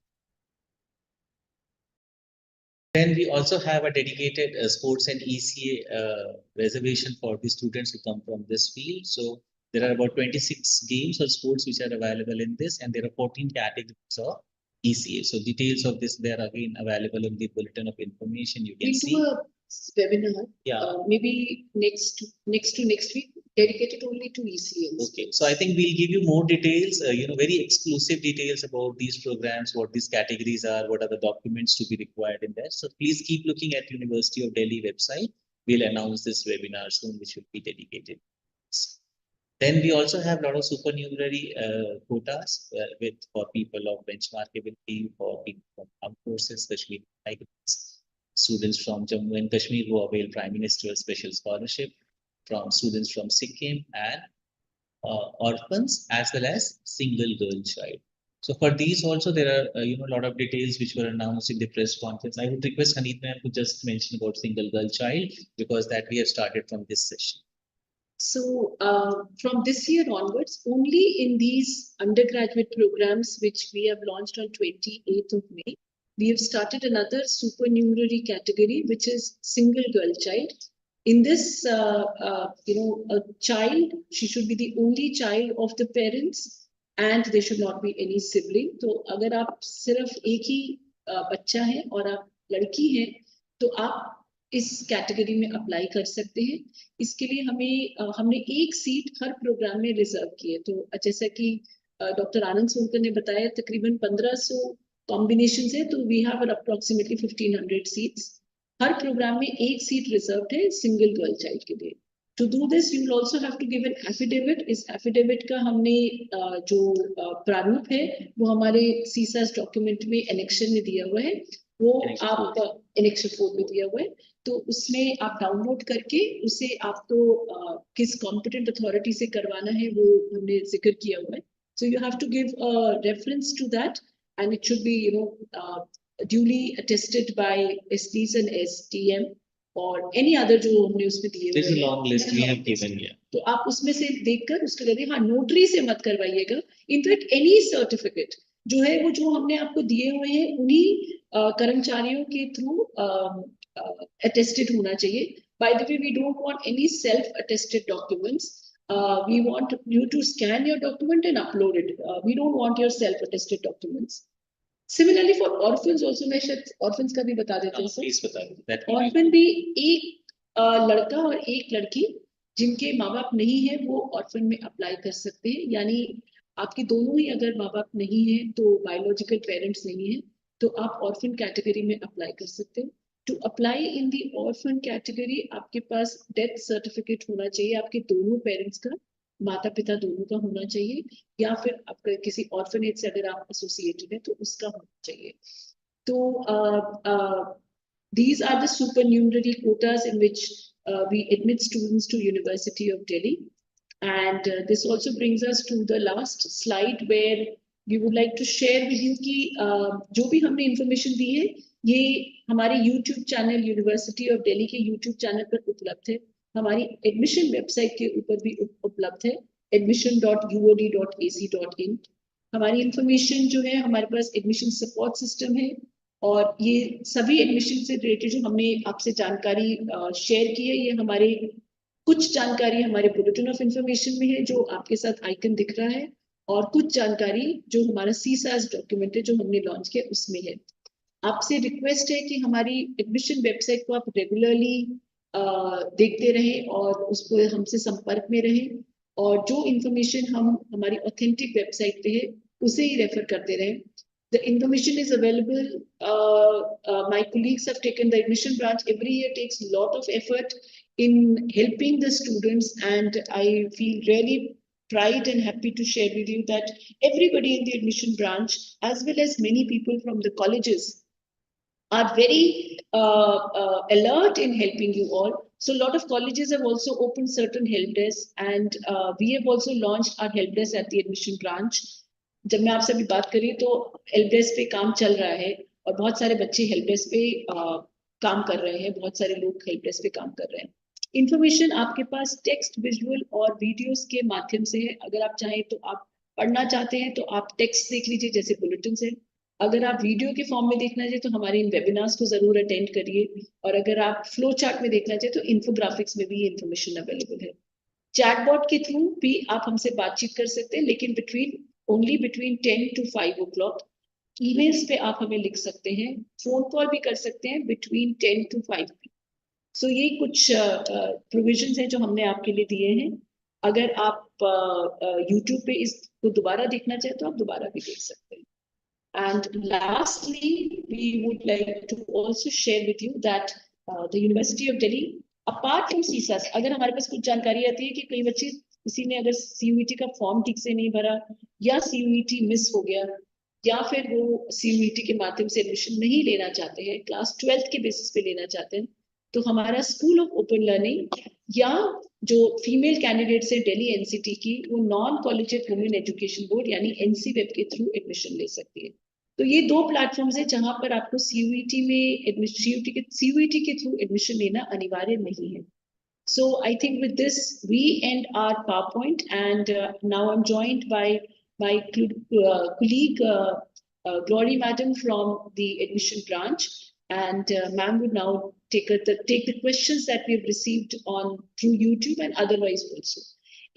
Then we also have a dedicated sports and ECA reservation for the students who come from this field. So there are about 26 games or sports which are available in this, and there are 14 categories of ECA. So details of this, they are again available in the bulletin of information. You can see. Do a webinar. Yeah. Maybe next week, dedicated only to ECAs. Okay, so I think we'll give you more details, very exclusive details about these programs, what these categories are, what are the documents to be required in there. So please keep looking at University of Delhi website. We'll announce this webinar soon, which will be dedicated. Then we also have a lot of supernumerary quotas for people of benchmark ability, for people from armed forces, especially students from Jammu and Kashmir who avail Prime Minister's special scholarship, from students from Sikkim and orphans as well as single girl child. So for these also there are a lot of details which were announced in the press conference. I would request Haneet ma'am to just mention about single girl child because that we have started from this session. So from this year onwards, only in these undergraduate programs which we have launched on 28th of May, we have started another supernumerary category, which is single girl child. In this, a child, she should be the only child of the parents, and there should not be any sibling. So, अगर आप सिर्फ एक ही बच्चा है और आप लड़की हैं, तो आप इस कैटेगरी में अप्लाई कर सकते हैं. इसके लिए हमने एक सीट हर प्रोग्राम में रिजर्व की है. तो जैसा कि डॉक्टर आनंद सोनकर ने बताया, तकरीबन 1500 कॉम्बिनेशन है, तो वी हैव अप्रोक्सीमेटली 1500 सीट्स. हर प्रोग्राम में एक सीट रिजर्व है सिंगल गर्ल चाइल्ड के लिए. To do this you will also have to give an affidavit. इस एफिडेविट का हमने जो प्रारूप है वो हमारे CSAS डॉक्यूमेंट में एनेक्शन में दिया हुआ है. वो आप एनेक्शन 4 में दिया हुआ है, तो उसमें आप डाउनलोड करके उसे आपको किस कॉम्पिटेंट अथॉरिटी से करवाना है वो हमने जिक्र किया हुआ है. So you have to give a reference to that, and it should be, duly attested by STs and STM or any other जो हमने उसमें दिए हुए हैं. There's a long list we have given here. तो आप उसमें से देखकर उसके लिए, हाँ, नोटरी से मत करवाइएगा. इनफैक्ट एनी सर्टिफिकेट जो है वो जो हमने आपको दिए हुए हैं उन्हीं कर्मचारियों के थ्रू attested होना चाहिए. By the way, we don't want any self-attested documents. We want you to scan your document and upload it. We don't want your self-attested documents. Similarly, for orphans also, मैं शायद orphans का भी बता देते हैं. Please बता दो. Orphan भी एक लड़का और एक लड़की जिनके माँ बाप नहीं है वो orphan में अप्लाई कर सकते हैं. यानी आपके दोनों ही अगर माँ बाप नहीं है, तो बायोलॉजिकल पेरेंट्स नहीं है, तो आप orphan कैटेगरी में अप्लाई कर सकते हैं. To apply in the orphan category, आपके पास डेथ सर्टिफिकेट होना चाहिए, आपके दोनों पेरेंट्स का, माता पिता दोनों का होना चाहिए, या फिर आपका किसी ऑर्फनेज से अगर आप एसोसिएटेड है तो उसका होना चाहिए. तो these are the supernumerary quotas in which we admit students to University of Delhi, and this also brings us to the last slide where we would like to share with you कि जो भी हमने information दी है ये हमारे YouTube channel university of Delhi के YouTube channel पर उपलब्ध है. हमारी एडमिशन वेबसाइट के ऊपर भी उपलब्ध है, admission.uod.ac.in. हमारी इंफॉर्मेशन जो है, हमारे पास एडमिशन सपोर्ट सिस्टम है, और ये सभी एडमिशन से रिलेटेड जो हमने आपसे जानकारी शेयर की है, ये हमारे कुछ जानकारी हमारे बुलेटिन ऑफ इंफॉर्मेशन में है जो आपके साथ आइकन दिख रहा है, और कुछ जानकारी जो हमारा CSAS डॉक्यूमेंट है जो हमने लॉन्च किया उसमें है. आपसे रिक्वेस्ट है कि हमारी एडमिशन वेबसाइट को आप रेगुलरली देखते रहें और उसको हमसे संपर्क में रहें, और जो इंफॉर्मेशन हम हमारी ऑथेंटिक वेबसाइट पे है उसे ही रेफर करते रहें. The information is available. My colleagues have taken the admission branch every year takes a lot of effort in helping the students, and I feel really pride and happy to share with you that everybody in the admission branch, as well as many people from the colleges, are very alert in helping you all. So a lot of colleges have also opened certain help desks, and we have also launched our help desk at the admission branch. जब मैं आपसे अभी बात करी तो help desk पे काम चल रहा है, और बहुत सारे बच्चे हेल्प डेस्क पे काम कर रहे हैं, बहुत सारे लोग हेल्प डेस्क पे काम कर रहे हैं. इंफॉर्मेशन आपके पास टेक्स्ट, विजुअल और वीडियोस के माध्यम से है. अगर आप चाहें तो आप पढ़ना चाहते हैं तो आप टेक्स्ट देख लीजिए जैसे बुलेटिन है. अगर आप वीडियो के फॉर्म में देखना चाहिए तो हमारे इन वेबिनार्स को जरूर अटेंड करिए, और अगर आप फ्लो चार्ट में देखना चाहिए तो इन्फोग्राफिक्स में भी ये इन्फॉर्मेशन अवेलेबल है. चैटबॉट के थ्रू भी आप हमसे बातचीत कर सकते हैं, लेकिन only between 10 to 5 o'clock. Emails पे आप हमें लिख सकते हैं, फोन कॉल भी कर सकते हैं between 10 to 5. So ये कुछ प्रोविजंस हैं जो हमने आपके लिए दिए हैं. अगर आप YouTube पे इसको दोबारा देखना चाहें तो आप दोबारा भी देख सकते हैं. And lastly, we would like to also share with you that the University of Delhi, apart from CSAS, अगर हमारे पास कुछ जानकारी आती है कि कई बच्चे, किसी ने अगर CUET का फॉर्म ठीक से नहीं भरा, या CUET मिस हो गया, या फिर वो CUET के माध्यम से एडमिशन नहीं लेना चाहते हैं, क्लास 12th के बेसिस पे लेना चाहते हैं, तो हमारा स्कूल ऑफ ओपन लर्निंग या जो फीमेल कैंडिडेट्स है दिल्ली NCT की, वो non collegiate women education board यानी NCWEB के थ्रू एडमिशन ले सकती है. तो ये दो प्लेटफॉर्म्स है जहां पर आपको CUET के थ्रू एडमिशन लेना अनिवार्य नहीं है. So I think with this we end our PowerPoint, and now I'm joined by my colleague Glory Madam from the admission branch, and ma'am would now take the questions that we have received on through YouTube and otherwise also.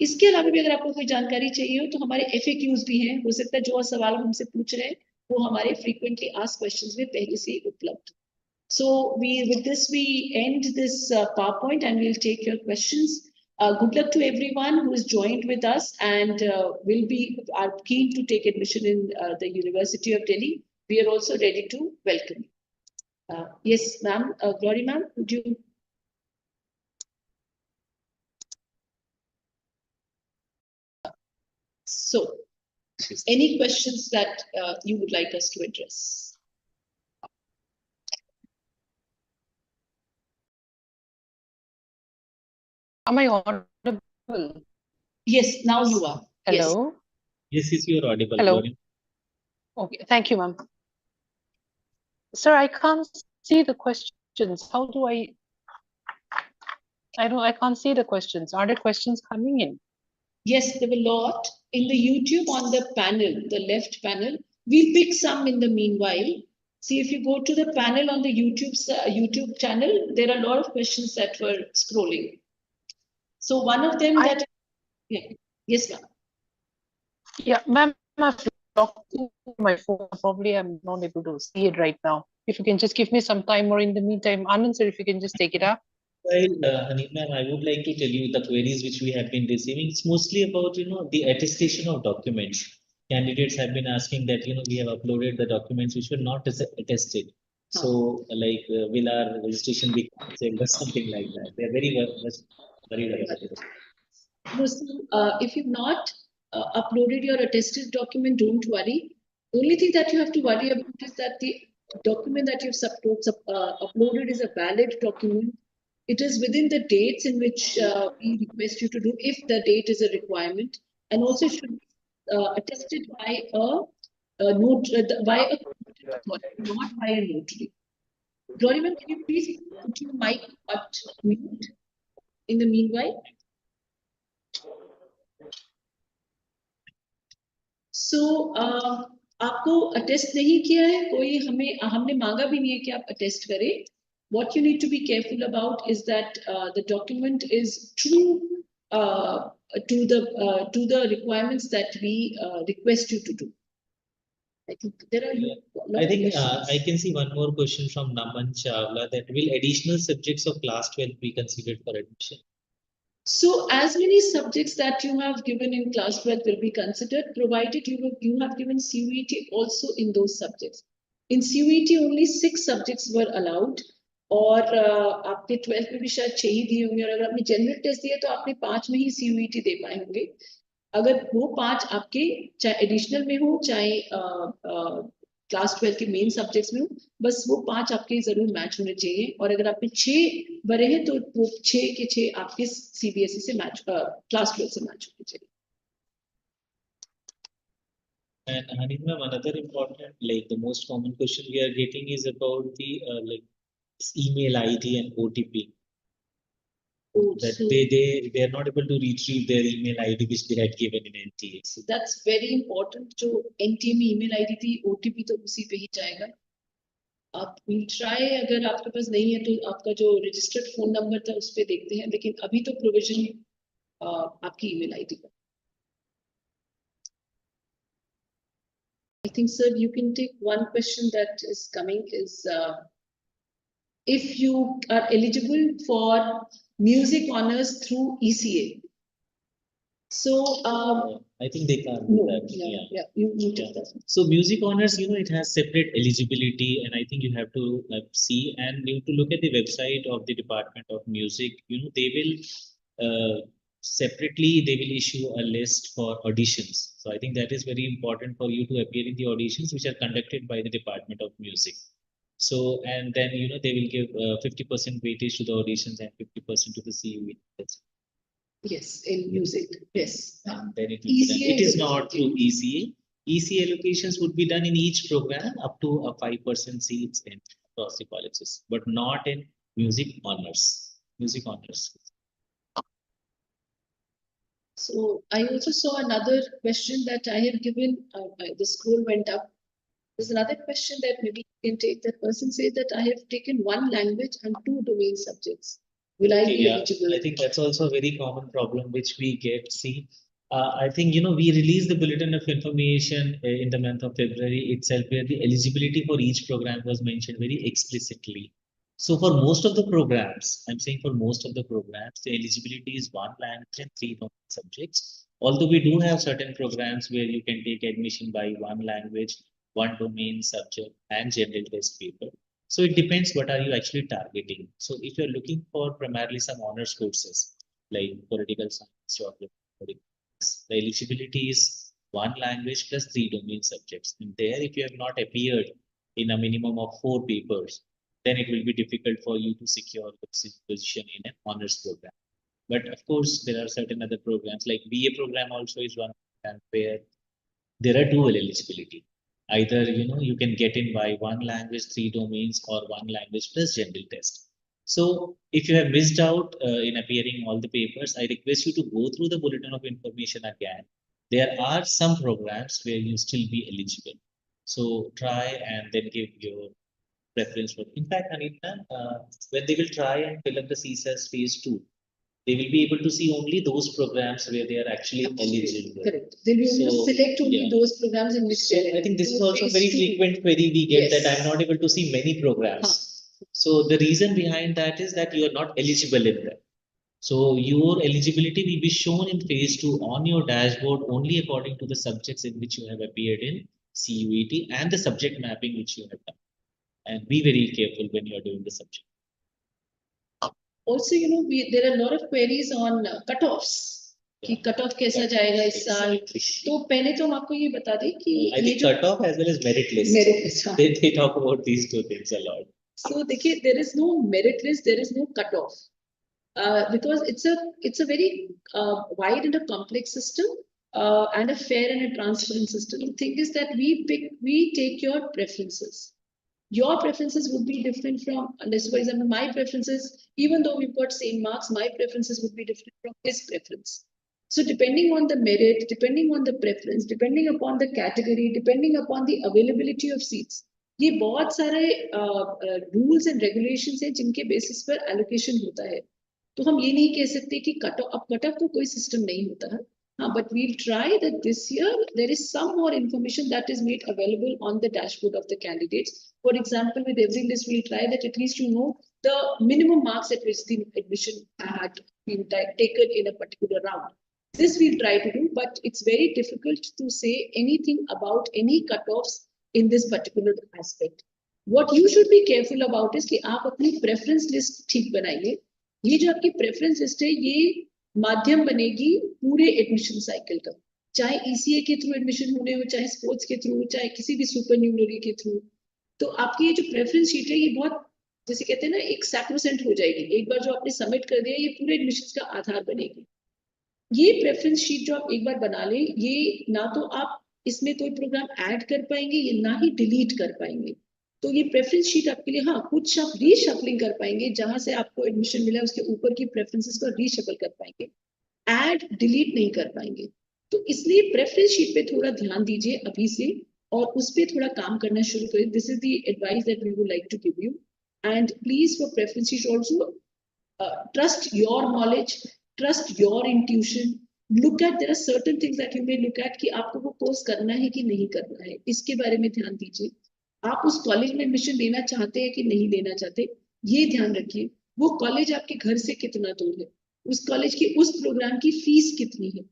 इसके अलावा भी अगर आपको कोई जानकारी चाहिए हो तो हमारे FAQs भी हैं. हो सकता है जो सवाल हमसे पूछ रहे हैं वो हमारे frequently asked questions में पहले से ही उपलब्ध. So with this we end this PowerPoint, and we'll take your questions. Good luck to everyone who is joined with us and are keen to take admission in the University of Delhi. we are also ready to welcome you. Yes, ma'am, Glory ma'am, would you? So, any questions that you would like us to address? Am I audible? Yes, now you are. Hello? Yes, you are audible. Hello. Glory. Okay, thank you, ma'am. Sir, I can't see the questions. How do I can't see the questions. Are there questions coming in? Yes, there were a lot. In the YouTube on the panel, the left panel, we'll pick some in the meanwhile. See, if you go to the panel on the YouTube channel, there are a lot of questions that were scrolling. So one of them yeah. Yes, ma'am. Yeah, ma'am, I've locked my phone. Probably I'm not able to see it right now. If you can just give me some time, or in the meantime, Anand sir, if you can just take it up. Well, Hanif ma'am, I would like to tell you the queries which we have been receiving. It's mostly about, the attestation of documents. Candidates have been asking that, we have uploaded the documents which were not attested. So, like, will our registration be cancelled or something like that? They're very much worried about it. No, so, if you've not uploaded your attested document, don't worry. The only thing that you have to worry about is that the document that you've uploaded is a valid document. It is within the dates in which we request you to do, if the date is a requirement, and also it should be attested by by a not by a notary. Glory ma'am, can you please put your mic at mute in the meanwhile? So, आपको attest नहीं किया है कोई हमने मांगा भी नहीं है कि आप अटेस्ट करें. What you need to be careful about is that the document is true to the requirements that we request you to do. I think there are. I think I can see one more question from Naman Chawla, that will additional subjects of class 12 be considered for admission? So, as many subjects that you have given in class 12 will be considered, provided you have given CUET also in those subjects. In CUET, only 6 subjects were allowed. और आपके 12th में भी शायद 6 ही दिए होंगे, और अगर आपने जनरल टेस्ट दिया तो आपने 5 में ही CUET दे पाए होंगे. अगर वो 5 आपके चाहे एडिशनल में हो, चाहे क्लास 12 के मेन सब्जेक्ट्स में हो, बस वो 5 आपके जरूर मैच होने चाहिए. और अगर आपके 6 भरे हैं तो वो 6 के 6 आपके CBSE से मैच क्लास 12 से मैच होने चाहिए. And Hanif ma'am, another important, like the most common question we are getting is about the like email ID and OTP. That So they are not able to retrieve their email ID which they had given in NTA. so that's very important. जो NTA में email ID थी, OTP तो उसी पे ही जाएगा. आप will try, अगर आपके पास नहीं है तो आपका जो registered phone number था उस पे देखते हैं, लेकिन अभी तो provision आपकी email ID का. I think, sir, you can take one question that is coming is if you are eligible for music honors through ECA. So I think they can't do that. Yeah, you take that. So music honors, it has separate eligibility, and I think you have to see, and you have to look at the website of the Department of Music. They will separately they will issue a list for auditions. So I think that is very important for you to appear in the auditions which are conducted by the Department of Music. So, and then they will give 50% weightage to the auditions and 50% to the CUET. Yes, in music, yes. And then it ECA is not through ECA. ECA allocations would be done in each program up to a 5% seats in across the colleges, but not in music honors. Music honors. So I also saw another question that I have given. The scroll went up. There's another question that maybe you can take. That person says that I have taken 1 language and 2 domain subjects. Will I be eligible? I think that's also a very common problem which we get. See, I think we released the bulletin of information in the month of February itself, where the eligibility for each program was mentioned very explicitly. So for most of the programs, I'm saying for most of the programs, the eligibility is 1 language and 3 domain subjects. Although we do have certain programs where you can take admission by 1 language one domain, subject, and general test paper. So it depends what are you actually targeting. So if you're looking for primarily some honors courses like political science, geography, politics, the eligibility is one language plus 3 domain subjects. And there, if you have not appeared in a minimum of 4 papers, then it will be difficult for you to secure the position in an honors program. But of course, there are certain other programs like BA program also is one where there are dual eligibility. Either you can get in by one language, 3 domains, or one language plus general test. So if you have missed out in appearing all the papers, I request you to go through the bulletin of information again. There are some programs where you still be eligible. So try and then give your preference for. In fact, Anita, when they will try and fill up the CSAS phase 2, they will be able to see only those programs where they are actually eligible. Correct. They'll be able to select only those programs in which So I think this is also a very frequent query we get, that I'm not able to see many programs. So the reason behind that is that you are not eligible in them. So your eligibility will be shown in phase 2 on your dashboard only according to the subjects in which you have appeared in CUET and the subject mapping which you have done. And be very careful when you are doing the subject. Also, there are a lot of queries on cutoffs. कि cut off कैसा जाएगा इस साल, तो पहले तो हम आपको ये बता दें कि I think cut off as well as merit list. Merit list, They talk about these two things a lot. So देखिए, there is no merit list, there is no cut off, because it's a very wide and a complex system, and a fair and a transparent system. The thing is that we take your preferences. Your preferences would be different from, unless, for example, my preferences, even though we've got same marks, my preferences would be different from his preference. So depending on the merit, depending on the preference, depending upon the category, depending upon the availability of seats, ये बहुत सारे rules and regulations हैं जिनके basis पर allocation होता है. तो हम ये नहीं कह सकते कि cut off तो कोई system नहीं होता है. But we'll try that this year there is some more information that is made available on the dashboard of the candidates. For example, with every list, we'll try that at least you know the minimum marks at which the admission had been taken in a particular round. This we'll try to do, but it's very difficult to say anything about any cutoffs in this particular aspect. What you should be careful about is कि आप अपनी preference list ठीक बनाइए. ये जो आपकी preference list है, ये माध्यम बनेगी पूरे एडमिशन साइकिल का, चाहे ECA के थ्रू एडमिशन होने हो, चाहे स्पोर्ट्स के थ्रू, चाहे किसी भी सुपरन्यूमरी के थ्रू. तो आपकी ये जो प्रेफरेंस शीट है, ये बहुत, जैसे कहते हैं ना, एक सैक्रोसेंट हो जाएगी. एक बार जो आपने सबमिट कर दिया, ये पूरे एडमिशन का आधार बनेगी. ये प्रेफरेंस शीट जो आप एक बार बना लें, ये ना तो आप इसमें कोई प्रोग्राम ऐड कर पाएंगे, ये ना ही डिलीट कर पाएंगे. तो ये प्रेफरेंस शीट आपके लिए, हाँ, कुछ आप रीशफलिंग कर पाएंगे, जहां से आपको एडमिशन मिला उसके ऊपर की प्रेफरेंसेस को रीशफल कर पाएंगे, ऐड डिलीट नहीं कर पाएंगे. तो इसलिए प्रेफरेंस शीट पे थोड़ा ध्यान दीजिए अभी से, और उस पे थोड़ा काम करना शुरू करें. This is the advice that we would like to give you. And please for preference sheet also trust your knowledge, trust your intuition. Look at, there are certain things that you may look at कि आपको वो course करना है कि नहीं करना है, इसके बारे में ध्यान दीजिए. आप उस कॉलेज में एडमिशन लेना चाहते हैं कि नहीं लेना चाहते, ये ध्यान रखिए. वो कॉलेज आपके घर से कितना दूर है, उस कॉलेज की उस प्रोग्राम की फीस कितनी है,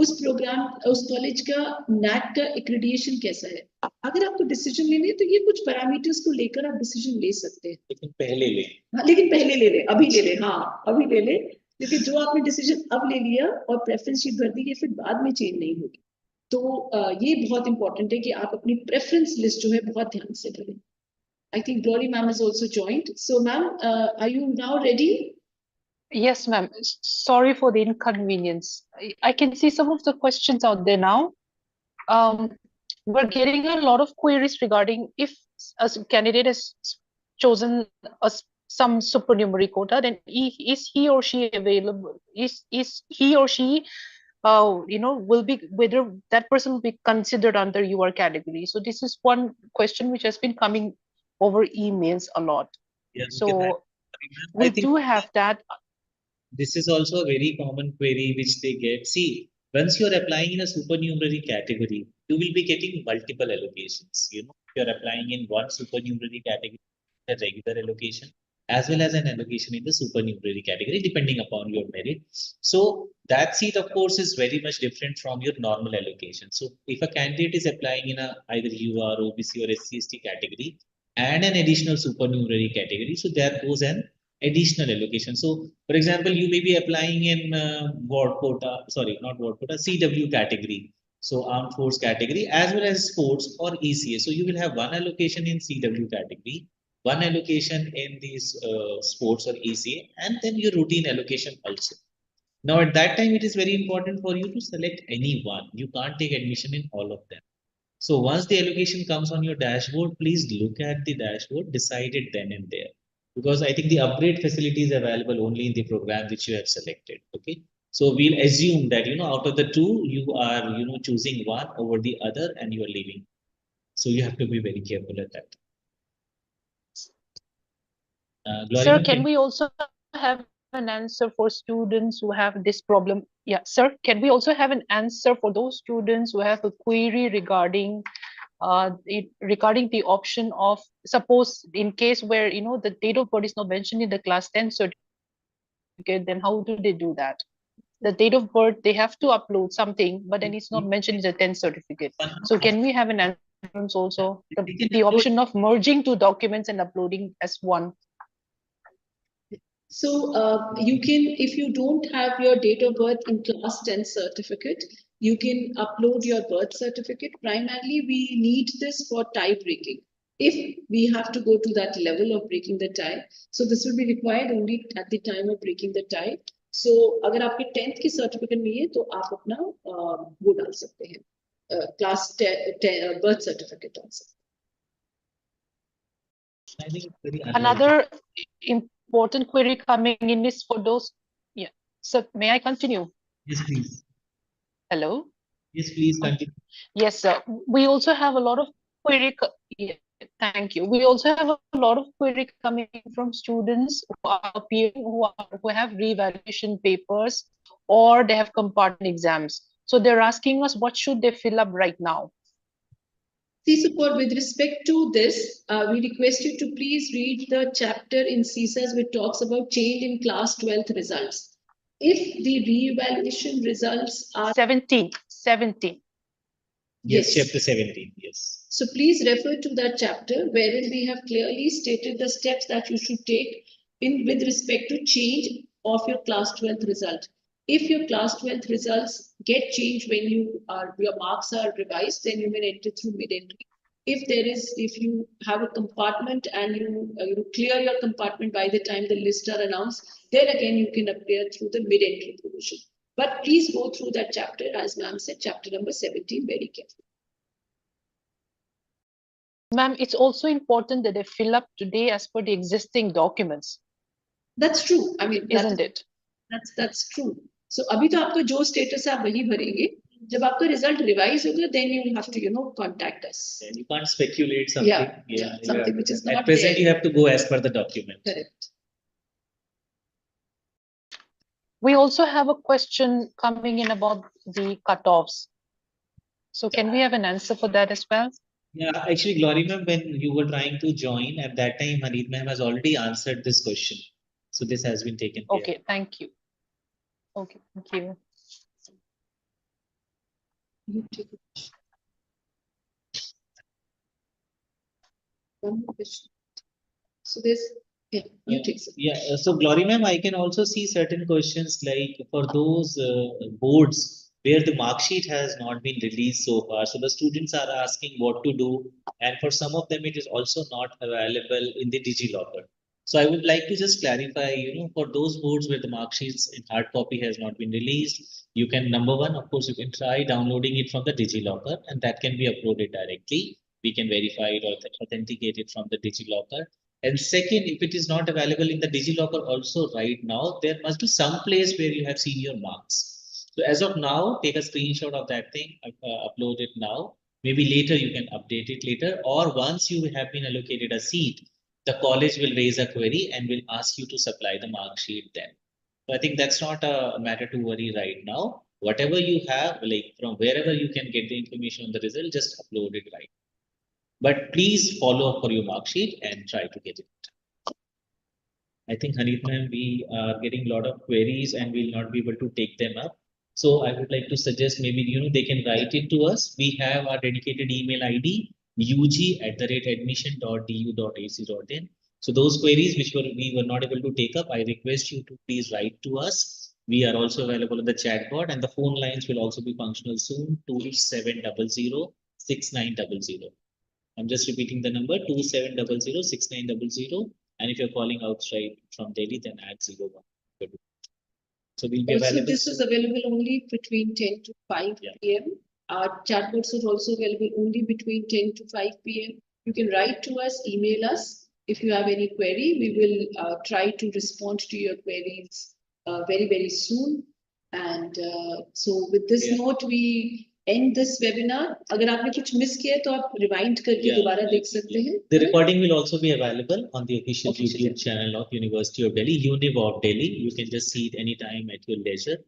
उस कॉलेज का NAT का एक्रेडिटेशन कैसा है. अगर आपको डिसीजन लेने तो ये कुछ पैरामीटर्स को लेकर आप डिसीजन ले सकते हैं, लेकिन पहले ले लें, अभी ले लें. हाँ, अभी ले लें, क्योंकि जो आपने डिसीजन अब ले लिया और प्रेफरेंस शीट भर दी, ये फिर बाद में चेंज नहीं होगी. तो ये बहुत इंपॉर्टेंट है कि आप अपनी प्रेफरेंस लिस्ट जो है बहुत ध्यान से करें. I think Glory ma'am has also joined. So ma'am, are you now ready? Yes, ma'am. Sorry for the inconvenience. I can see some of the questions out there now. We're getting a lot of queries regarding if a candidate has chosen some supernumerary quota, then is he or she available? Is he or she will be, whether that person will be considered under your category. So this is one question which has been coming over emails a lot. Yeah, so we do have that. This is also a very common query which they get. See, once you're applying in a supernumerary category, you will be getting multiple allocations. If you're applying in one supernumerary category, a regular allocation. as well as an allocation in the supernumerary category, depending upon your merit. So that seat, of course, is very much different from your normal allocation. So if a candidate is applying in a either UR, OBC or SC/ST category and an additional supernumerary category, so there goes an additional allocation. So for example, you may be applying in ward quota, sorry, not ward quota, CW category. So armed force category as well as sports or ECA. So you will have one allocation in CW category, one allocation in these sports or ECA, and then your routine allocation also. Now at that time, it is very important for you to select any one. You can't take admission in all of them. So once the allocation comes on your dashboard, please look at the dashboard, decide it then and there. Because I think the upgrade facility is available only in the program which you have selected. Okay. So we'll assume that, out of the two, you are, choosing one over the other and you are leaving. So you have to be very careful at that. Sir, can we also have an answer for students who have this problem? Yeah, sir, can we also have an answer for those students who have a query regarding regarding the option of, suppose in case where the date of birth is not mentioned in the class 10 certificate, then how do they do that? The date of birth, they have to upload something, but then it's not mentioned in the 10 certificate. So can we have an answer also, the option of merging two documents and uploading as one? So you can, if you don't have your date of birth in class 10 certificate, you can upload your birth certificate. Primarily, we need this for tie breaking. If we have to go to that level of breaking the tie, so this will be required only at the time of breaking the tie. So अगर आपके 10th की certificate नहीं है, तो आप अपना वो डाल सकते हैं, class 10 birth certificate डाल सकते हैं. I think it's very Another important query coming in is for those. Yeah. So may I continue? Yes, please. Hello. Yes, please continue. Yes, sir. We also have a lot of query. Yeah, thank you. We also have a lot of query coming from students who are appearing, who have reevaluation papers, or they have compartment exams. So they're asking us, what should they fill up right now? See, support with respect to this, we request you to please read the chapter in CSAS which talks about change in class 12th results. If the re-evaluation results are 17. Yes, chapter 17, yes. So please refer to that chapter wherein we have clearly stated the steps that you should take with respect to change of your class 12th result. If your class 12th results get changed when your marks are revised, then you may enter through mid-entry. If you have a compartment and you clear your compartment by the time the lists are announced, then again you can appear through the mid-entry provision. But please go through that chapter, as ma'am said, chapter number 17, very carefully. Ma'am, it's also important that they fill up today as per the existing documents. That's true. I mean, isn't it? That's true. So अभी तो आपका जो status है आप वही भरेंगे. जब आपका result revise होगा, then you will have to contact us. And you can't speculate something. Yeah, something which is not at present there. You have to go as per the document. Correct. We also have a question coming in about the cutoffs. So can we have an answer for that as well? Yeah, actually, Glory ma'am, when you were trying to join at that time, Haneet ma'am has already answered this question. So this has been taken care. Okay, thank you. Okay, thank you. You take it. One more question. So there's, you take it. Yeah, so Glory ma'am, I can also see certain questions like for those boards where the mark sheet has not been released so far. So the students are asking what to do. And for some of them, it is also not available in the DigiLocker. So I would like to just clarify, for those boards where the mark sheets in hard copy has not been released, you can, number one, of course, you can try downloading it from the DigiLocker and that can be uploaded directly. We can verify it or authenticate it from the DigiLocker. And second, if it is not available in the DigiLocker also right now, there must be some place where you have seen your marks. So as of now, take a screenshot of that thing, upload it now. Maybe later you can update it later, or once you have been allocated a seat, the college will raise a query and will ask you to supply the mark sheet then. So I think that's not a matter to worry right now. Whatever you have, like from wherever you can get the information on the result, just upload it right. But please follow up for your mark sheet and try to get it. I think Hanif ma'am, we are getting a lot of queries and we'll not be able to take them up. So I would like to suggest maybe, they can write it to us. We have our dedicated email ID, ug@admission.du.ac.in. So those queries which we were not able to take up, I request you to please write to us. We are also available on the chat board, and the phone lines will also be functional soon, 2700 6900. I'm just repeating the number, 2700 6900. And if you're calling outside from Delhi, then add 01. So we'll be Also, available. this is available only between 10 to 5 p.m. Our chatbots are also available only between 10 to 5 p.m. You can write to us, email us. If you have any query, we will try to respond to your queries very, very soon. And so with this note, we end this webinar. अगर आपने कुछ miss किया तो आप rewind करके दोबारा देख सकते हैं. The recording will also be available on the official YouTube channel of University of Delhi, UNIV of Delhi. You can just see it anytime at your leisure.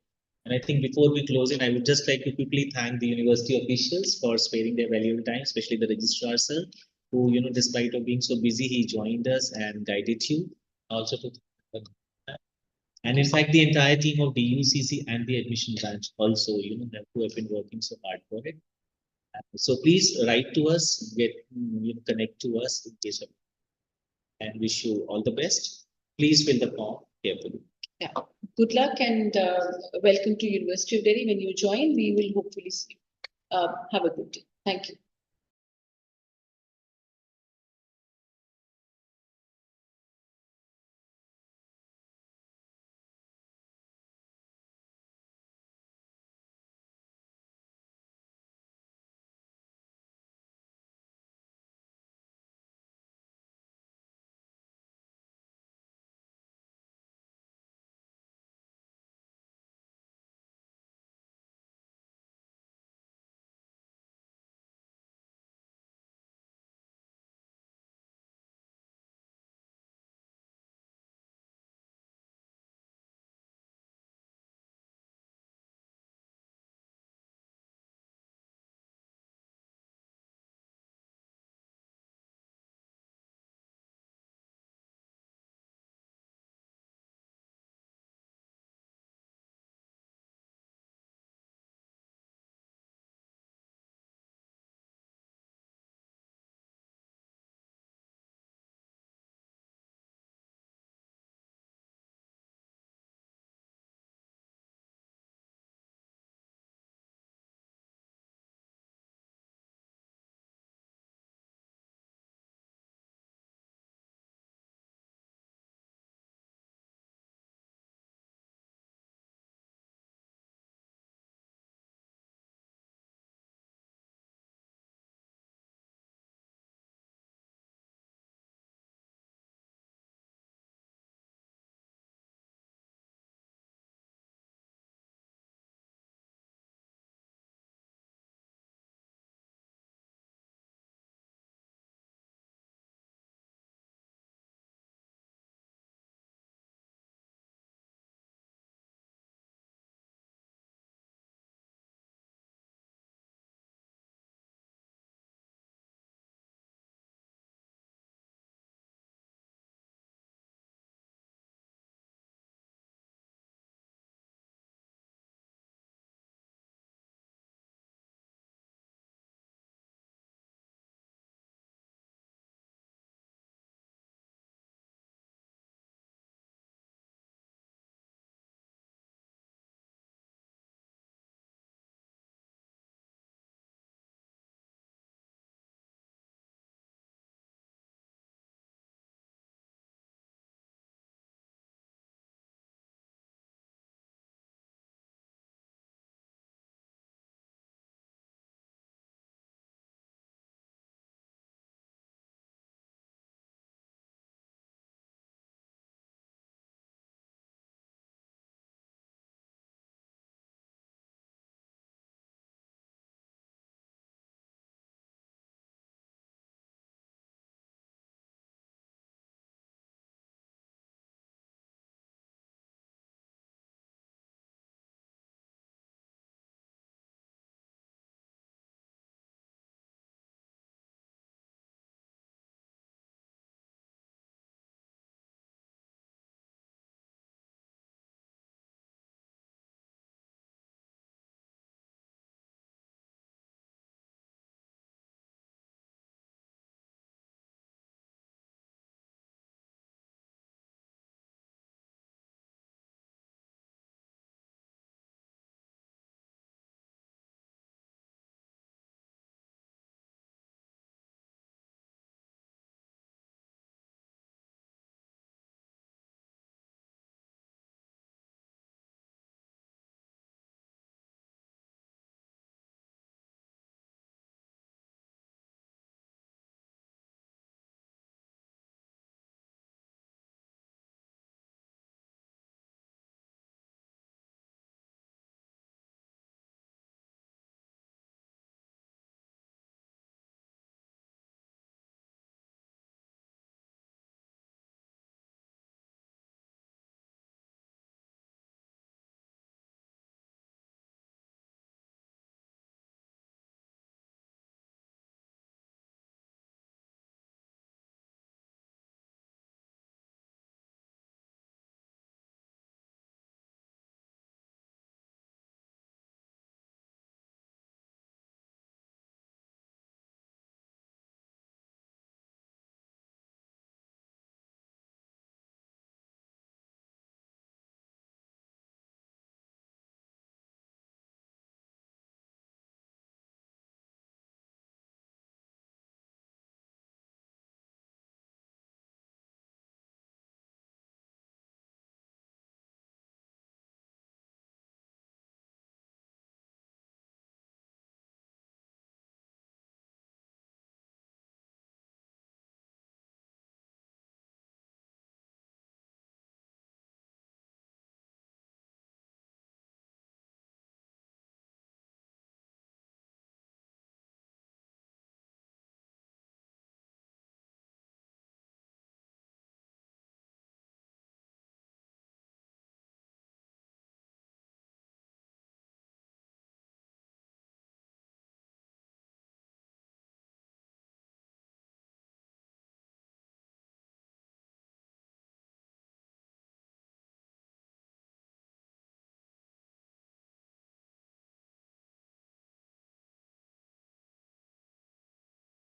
And I think before we close in, I would just like to quickly thank the university officials for sparing their valuable time, especially the registrar sir, who, despite of being so busy, he joined us and guided you. Also to and in fact, the entire team of the UCC and the admission branch also, who have been working so hard for it. So please write to us, connect to us in case of, and wish you all the best. Please fill the form carefully. Yeah. Good luck and welcome to University of Delhi. When you join, we will hopefully see you. Have a good day. Thank you.